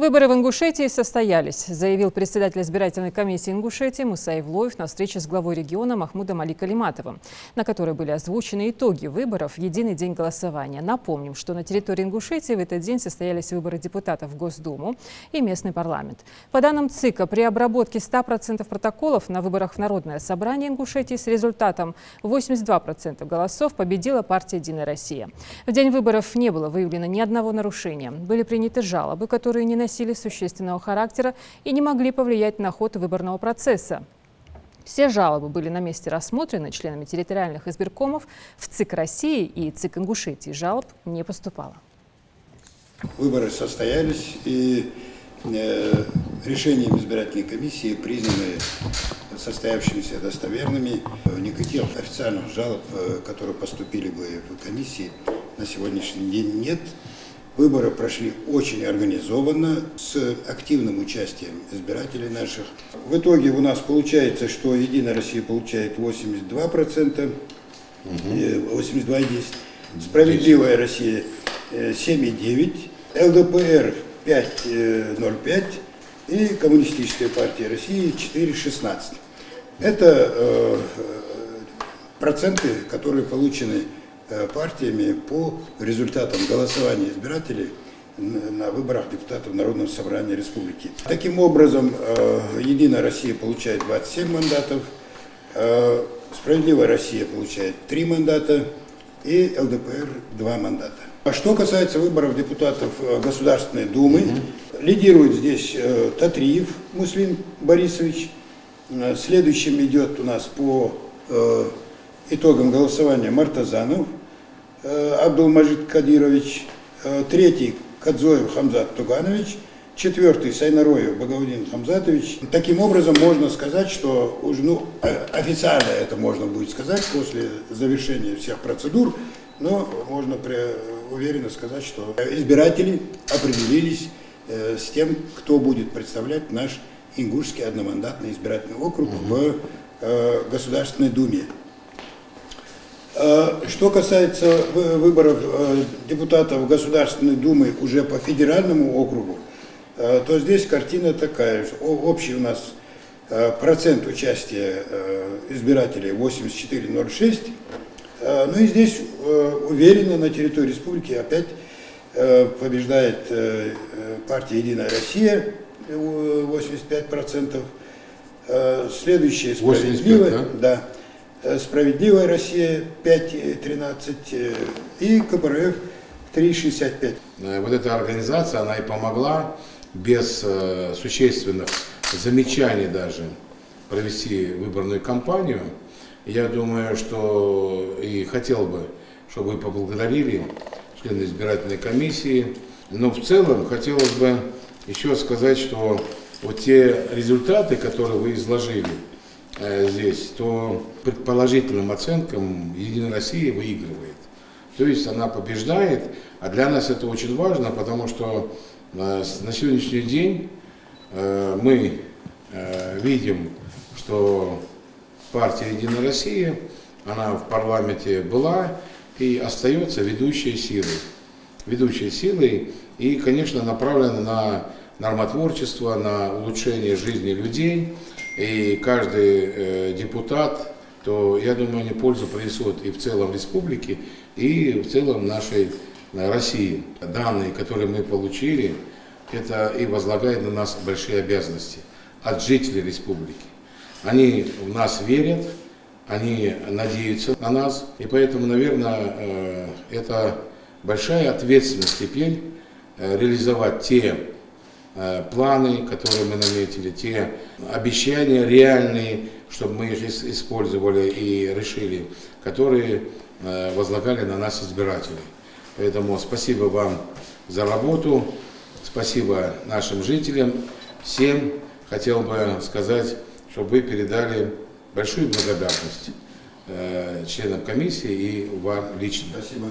Выборы в Ингушетии состоялись, заявил председатель избирательной комиссии Ингушетии Муса Евлоев на встрече с главой региона Махмудом Али Калиматовым, на которой были озвучены итоги выборов в единый день голосования. Напомним, что на территории Ингушетии в этот день состоялись выборы депутатов в Госдуму и местный парламент. По данным ЦИКа, при обработке 100% протоколов на выборах в Народное собрание Ингушетии с результатом 82% голосов победила партия «Единая Россия». В день выборов не было выявлено ни одного нарушения. Были приняты жалобы, которые не носили существенного характера и не могли повлиять на ход выборного процесса. Все жалобы были на месте рассмотрены членами территориальных избиркомов в ЦИК России и ЦИК Ингушетии. Жалоб не поступало. Выборы состоялись, и решением избирательной комиссии признаны состоявшимися достоверными. Никаких официальных жалоб, которые поступили бы в комиссии, на сегодняшний день нет. Выборы прошли очень организованно, с активным участием избирателей наших. В итоге у нас получается, что «Единая Россия» получает 82%, 82,10%, «Справедливая Россия» 7,9%, ЛДПР 5,05% и Коммунистическая партия России 4,16%. Это проценты, которые получены партиями по результатам голосования избирателей на выборах депутатов Народного собрания республики. Таким образом, «Единая Россия» получает 27 мандатов, «Справедливая Россия» получает 3 мандата и ЛДПР 2 мандата. А что касается выборов депутатов Государственной Думы, лидирует здесь Татриев Муслим Борисович. Следующим идет у нас по итогам голосования Мартазанов Абдулмаджид Кадирович, третий Кадзоев Хамзат Туганович, четвертый Сайнароев Багаудин Хамзатович. Таким образом, можно сказать, что уже, официально это можно будет сказать после завершения всех процедур, но можно уверенно сказать, что избиратели определились с тем, кто будет представлять наш Ингушский одномандатный избирательный округ в Государственной Думе. Что касается выборов депутатов Государственной Думы уже по федеральному округу, то здесь картина такая. Общий у нас процент участия избирателей 84,06. Ну и здесь уверенно на территории республики опять побеждает партия «Единая Россия» 85%. Следующая «Справедливая», да? «Справедливая Россия» 5,13% и КПРФ 3,65%. Вот эта организация, она и помогла без существенных замечаний даже провести выборную кампанию. Я думаю, что и хотел бы, чтобы вы поблагодарили члены избирательной комиссии. Но в целом хотелось бы еще сказать, что вот те результаты, которые вы изложили здесь, то по положительным оценкам «Единая Россия» выигрывает. То есть она побеждает, а для нас это очень важно, потому что на сегодняшний день мы видим, что партия «Единая Россия», она в парламенте была и остается ведущей силой. Ведущей силой и, конечно, направлена на нормотворчество, на улучшение жизни людей. И каждый депутат, то, я думаю, они пользу принесут и в целом республике, и в целом нашей России. Данные, которые мы получили, это и возлагает на нас большие обязанности от жителей республики. Они в нас верят, они надеются на нас, и поэтому, наверное, это большая ответственность теперь реализовать те планы, которые мы наметили, те обещания реальные, чтобы мы их использовали и решили, которые возлагали на нас избиратели. Поэтому спасибо вам за работу, спасибо нашим жителям, всем. Хотел бы сказать, чтобы вы передали большую благодарность членам комиссии и вам лично. Спасибо.